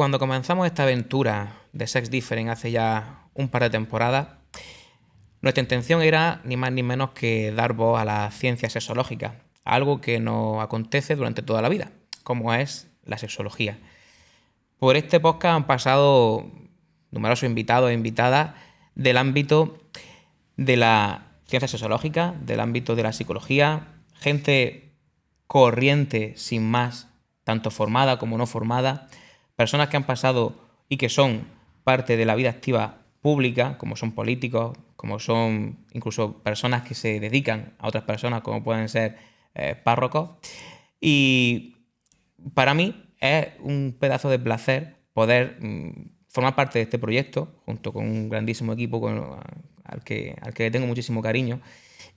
Cuando comenzamos esta aventura de Sex Different hace ya un par de temporadas, nuestra intención era ni más ni menos que dar voz a la ciencia sexológica, algo que nos acontece durante toda la vida, como es la sexología. Por este podcast han pasado numerosos invitados e invitadas del ámbito de la ciencia sexológica, del ámbito de la psicología, gente corriente sin más, tanto formada como no formada, personas que han pasado y que son parte de la vida activa pública, como son políticos, como son incluso personas que se dedican a otras personas, como pueden ser párrocos. Y para mí es un pedazo de placer poder formar parte de este proyecto, junto con un grandísimo equipo al que tengo muchísimo cariño.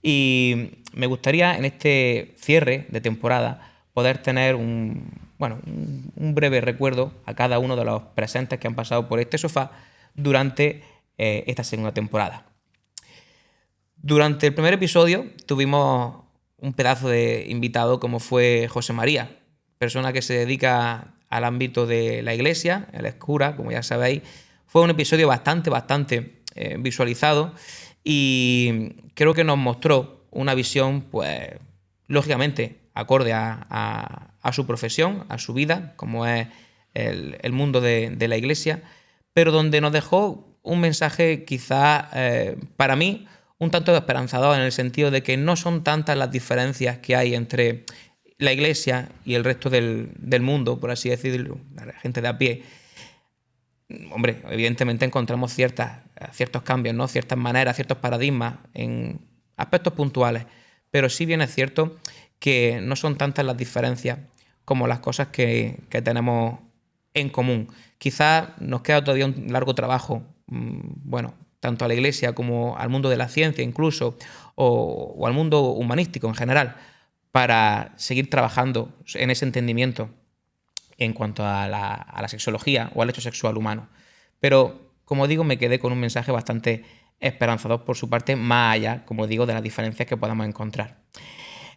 Y me gustaría en este cierre de temporada poder tener un breve recuerdo a cada uno de los presentes que han pasado por este sofá durante esta segunda temporada. Durante el primer episodio tuvimos un pedazo de invitado como fue José María, persona que se dedica al ámbito de la iglesia, él es cura, como ya sabéis. Fue un episodio bastante visualizado y creo que nos mostró una visión, pues, lógicamente, acorde a su profesión, a su vida, como es el mundo de la iglesia, pero donde nos dejó un mensaje quizá para mí un tanto esperanzador, en el sentido de que no son tantas las diferencias que hay entre la iglesia y el resto del mundo, por así decirlo, la gente de a pie. Hombre, evidentemente encontramos ciertos cambios, ¿no? Ciertas maneras, ciertos paradigmas en aspectos puntuales, pero sí bien es cierto que no son tantas las diferencias como las cosas que tenemos en común. Quizás nos queda todavía un largo trabajo, tanto a la iglesia como al mundo de la ciencia incluso, o al mundo humanístico en general, para seguir trabajando en ese entendimiento en cuanto a la sexología o al hecho sexual humano. Pero, como digo, me quedé con un mensaje bastante esperanzador por su parte, más allá, como digo, de las diferencias que podamos encontrar.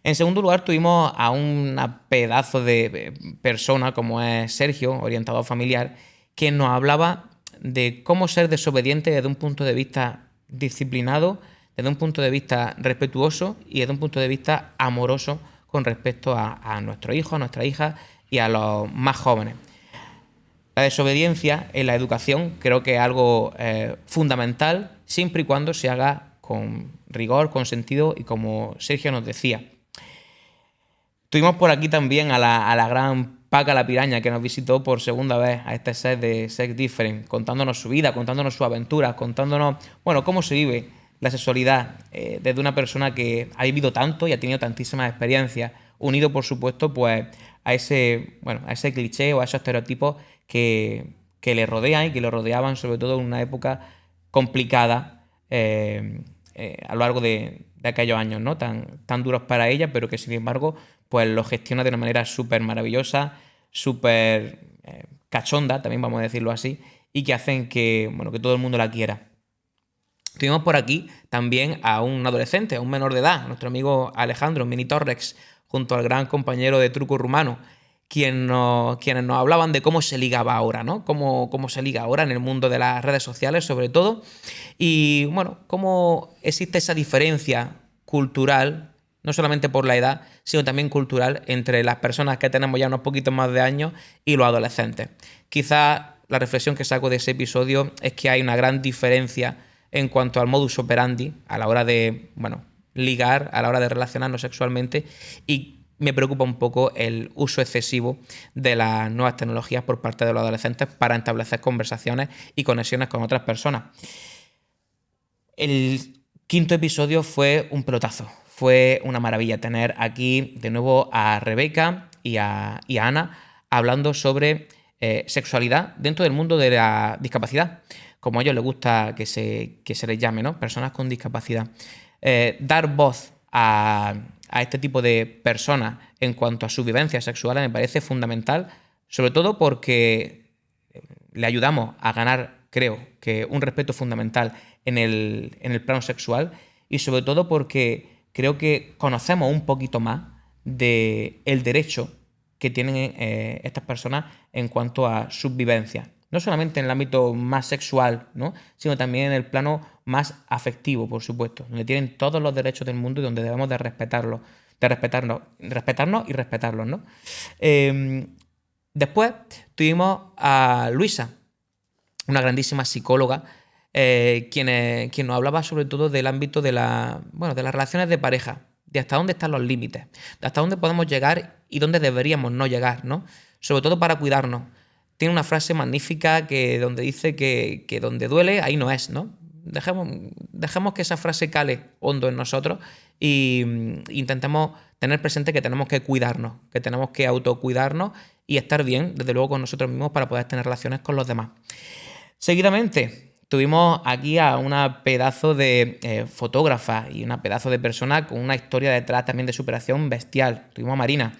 En segundo lugar, tuvimos a una pedazo de persona como es Sergio, orientador familiar, quien nos hablaba de cómo ser desobediente desde un punto de vista disciplinado, desde un punto de vista respetuoso y desde un punto de vista amoroso con respecto a nuestros hijos, a nuestras hijas y a los más jóvenes. La desobediencia en la educación creo que es algo fundamental, siempre y cuando se haga con rigor, con sentido y como Sergio nos decía. Tuvimos por aquí también a la gran Paca la Piraña, que nos visitó por segunda vez a este set de Sex Different, contándonos su vida, contándonos sus aventuras, contándonos, cómo se vive la sexualidad desde una persona que ha vivido tanto y ha tenido tantísimas experiencias, unido, por supuesto, pues a ese cliché o a esos estereotipos que le rodean y que lo rodeaban, sobre todo en una época complicada a lo largo de aquellos años, ¿no? Tan duros para ella, pero que sin embargo pues lo gestiona de una manera súper maravillosa, súper cachonda, también vamos a decirlo así, y que hacen que todo el mundo la quiera. Tuvimos por aquí también a un adolescente, a un menor de edad, nuestro amigo Alejandro Mini Torrex, junto al gran compañero de Truco Rumano, quienes nos hablaban de cómo se ligaba ahora, ¿no? Cómo se liga ahora en el mundo de las redes sociales, sobre todo, y cómo existe esa diferencia cultural, no solamente por la edad, sino también cultural, entre las personas que tenemos ya unos poquitos más de años y los adolescentes. Quizás la reflexión que saco de ese episodio es que hay una gran diferencia en cuanto al modus operandi a la hora de, ligar, a la hora de relacionarnos sexualmente, y me preocupa un poco el uso excesivo de las nuevas tecnologías por parte de los adolescentes para establecer conversaciones y conexiones con otras personas. El quinto episodio fue un pelotazo. Fue una maravilla tener aquí de nuevo a Rebeca y a Ana hablando sobre sexualidad dentro del mundo de la discapacidad, como a ellos les gusta que se les llame, ¿no? Personas con discapacidad. Dar voz a este tipo de personas en cuanto a sus vivencias sexuales me parece fundamental, sobre todo porque le ayudamos a ganar, creo, que un respeto fundamental en el plano sexual, y sobre todo porque creo que conocemos un poquito más del derecho que tienen estas personas en cuanto a subvivencia. No solamente en el ámbito más sexual, ¿no?, sino también en el plano más afectivo, por supuesto, donde tienen todos los derechos del mundo y donde debemos de respetarlos, respetarnos y respetarlos, ¿no? Después tuvimos a Luisa, una grandísima psicóloga, quien nos hablaba sobre todo del ámbito de las relaciones de pareja, de hasta dónde están los límites, de hasta dónde podemos llegar y dónde deberíamos no llegar, ¿no? Sobre todo para cuidarnos. Tiene una frase magnífica donde dice que donde duele, ahí no es, ¿no? Dejemos que esa frase cale hondo en nosotros e intentemos tener presente que tenemos que cuidarnos, que tenemos que autocuidarnos y estar bien, desde luego, con nosotros mismos para poder tener relaciones con los demás. Seguidamente, tuvimos aquí a una pedazo de fotógrafa y una pedazo de persona con una historia detrás también de superación bestial. Tuvimos a Marina,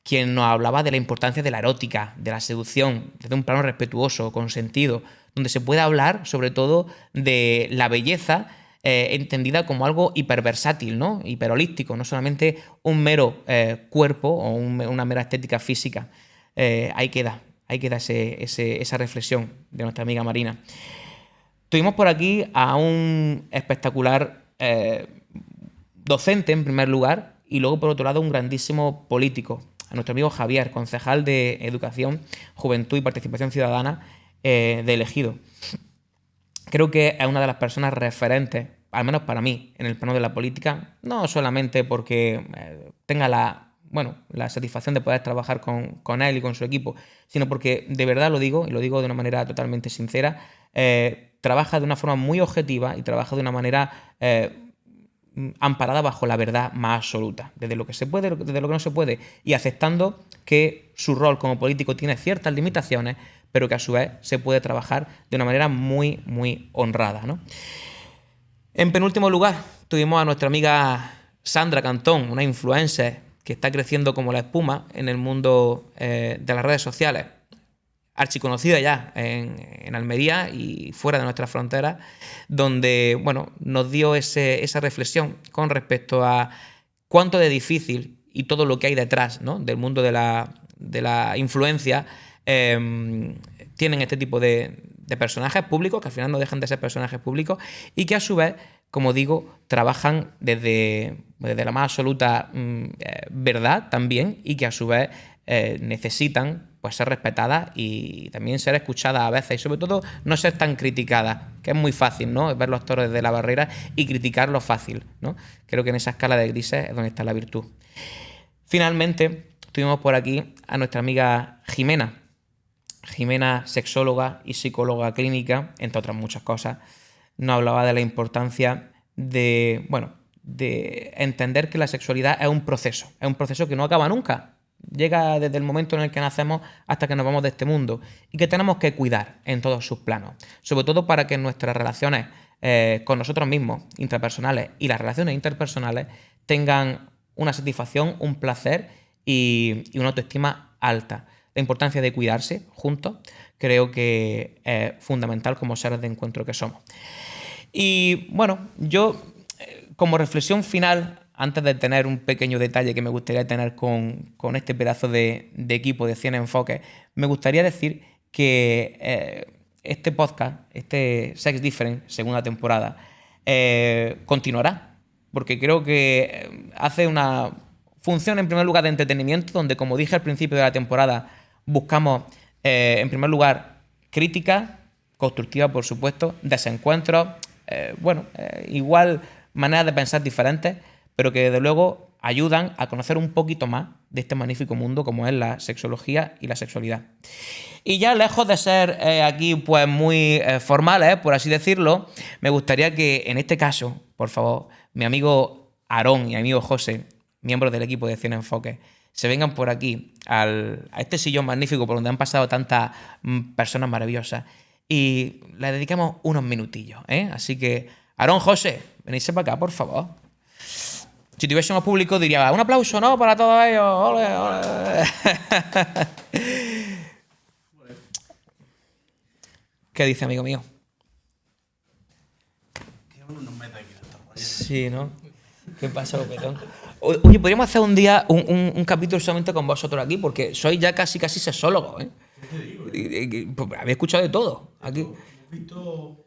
quien nos hablaba de la importancia de la erótica, de la seducción, desde un plano respetuoso, consentido, donde se puede hablar sobre todo de la belleza entendida como algo hiperversátil, ¿no?, hiperholístico, no solamente un mero cuerpo o una mera estética física. Ahí queda esa reflexión de nuestra amiga Marina. Tuvimos por aquí a un espectacular docente, en primer lugar, y luego, por otro lado, un grandísimo político, a nuestro amigo Javier, concejal de Educación, Juventud y Participación Ciudadana de Elegido. Creo que es una de las personas referentes, al menos para mí, en el plano de la política, no solamente porque tenga la satisfacción de poder trabajar con él y con su equipo, sino porque de verdad lo digo, y lo digo de una manera totalmente sincera, trabaja de una forma muy objetiva y trabaja de una manera amparada bajo la verdad más absoluta, desde lo que se puede, desde lo que no se puede, y aceptando que su rol como político tiene ciertas limitaciones, pero que a su vez se puede trabajar de una manera muy, muy honrada, ¿no? En penúltimo lugar, tuvimos a nuestra amiga Sandra Cantón, una influencer que está creciendo como la espuma en el mundo de las redes sociales, archiconocida ya en Almería y fuera de nuestras fronteras, donde nos dio esa reflexión con respecto a cuánto de difícil y todo lo que hay detrás, ¿no?, del mundo de la influencia tienen este tipo de personajes públicos, que al final no dejan de ser personajes públicos, y que a su vez, como digo, trabajan desde la más absoluta verdad también, y que a su vez necesitan pues ser respetadas y también ser escuchadas a veces, y sobre todo no ser tan criticadas, que es muy fácil, ¿no?, ver los toros desde la barrera y criticar lo fácil, ¿no? Creo que en esa escala de grises es donde está la virtud. Finalmente, tuvimos por aquí a nuestra amiga Jimena, sexóloga y psicóloga clínica, entre otras muchas cosas. Nos hablaba de la importancia de entender que la sexualidad es un proceso que no acaba nunca. Llega desde el momento en el que nacemos hasta que nos vamos de este mundo, y que tenemos que cuidar en todos sus planos, sobre todo para que nuestras relaciones con nosotros mismos, intrapersonales, y las relaciones interpersonales tengan una satisfacción, un placer y una autoestima alta. La importancia de cuidarse juntos creo que es fundamental como seres de encuentro que somos. Y yo como reflexión final, antes de tener un pequeño detalle que me gustaría tener con este pedazo de equipo de 100 enfoques, me gustaría decir que este podcast, este Sex Different, segunda temporada, continuará, porque creo que hace una función, en primer lugar, de entretenimiento, donde, como dije al principio de la temporada, buscamos, en primer lugar, crítica constructiva, por supuesto, desencuentros, igual maneras de pensar diferentes, pero que desde luego ayudan a conocer un poquito más de este magnífico mundo como es la sexología y la sexualidad. Y ya lejos de ser aquí pues muy formales, por así decirlo, me gustaría que en este caso, por favor, mi amigo Aarón y mi amigo José, miembros del equipo de 100 Enfoques, se vengan por aquí a este sillón magnífico por donde han pasado tantas personas maravillosas y le dediquemos unos minutillos, ¿eh? Así que, Aarón, José, venidse para acá, por favor. Si tuviésemos público diría, un aplauso, ¿no?, para todos ellos. ¡Ole, ole! ¿Qué dice, amigo mío? Sí, ¿no? ¿Qué pasa, Petón? Oye, podríamos hacer un día un capítulo solamente con vosotros aquí, porque sois ya casi sexólogos, ¿eh? ¿Qué te digo? Pues, habéis escuchado de todo aquí. Hemos visto,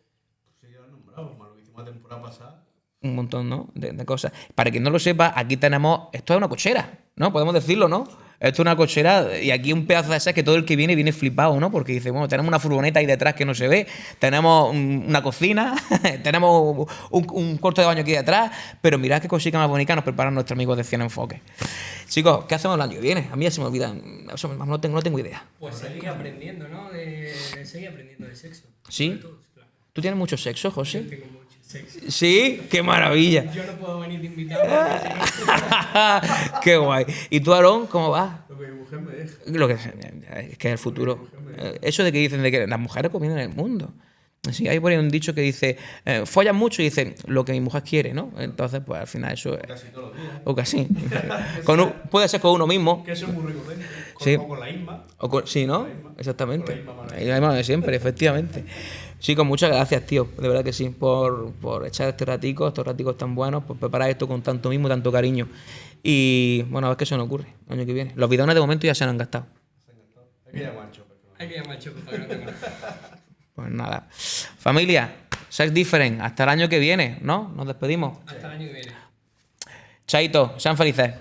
pues ya lo han nombrado, más lo que hicimos la temporada pasada. Un montón, ¿no? De cosas. Para quien no lo sepa, aquí tenemos. Esto es una cochera, ¿no? Podemos decirlo, ¿no? Esto es una cochera y aquí un pedazo de esa que todo el que viene flipado, ¿no? Porque dice, bueno, tenemos una furgoneta ahí detrás que no se ve, tenemos una cocina, tenemos un cuarto de baño aquí detrás, pero mirad qué cositas más bonitas nos preparan nuestros amigos de 100 Enfoques. Chicos, ¿qué hacemos el año que viene? A mí ya se me olvidan. Eso no tengo idea. Pues seguir aprendiendo, ¿no? Seguir aprendiendo de sexo. ¿Sí? Sobre todo, claro. ¿Tú tienes mucho sexo, Yo José? tengo mucho sexo. Sí, qué maravilla. Yo no puedo venir de invitado porque si no- Qué guay. ¿Y tú, Aarón, cómo vas? Lo que mi mujer me deja. Lo que es que es el futuro. Eso de que dicen de que las mujeres comienzan el mundo. Sí, hay por ahí un dicho que dice, follan mucho y dicen lo que mi mujer quiere, ¿no? Entonces, pues al final eso es. Casi todos los días. O casi. Puede ser con uno mismo. Que eso es muy recurrente. Sí. O con la Isma. Sí, ¿no? Con la Isma. Exactamente. Con la Isma Manuel. Ahí la misma de siempre, efectivamente. Chicos, muchas gracias, tío. De verdad que sí, por echar estos raticos tan buenos, por preparar esto con tanto mismo, tanto cariño. Y bueno, a ver qué se nos ocurre el año que viene. Los bidones de momento ya se han gastado. Hay que llamar al chofer. Hay que llamar al choco para que no te conozca. Pues nada. Familia, Sex Different, hasta el año que viene, ¿no? Nos despedimos. Hasta el año que viene. Chaito, sean felices.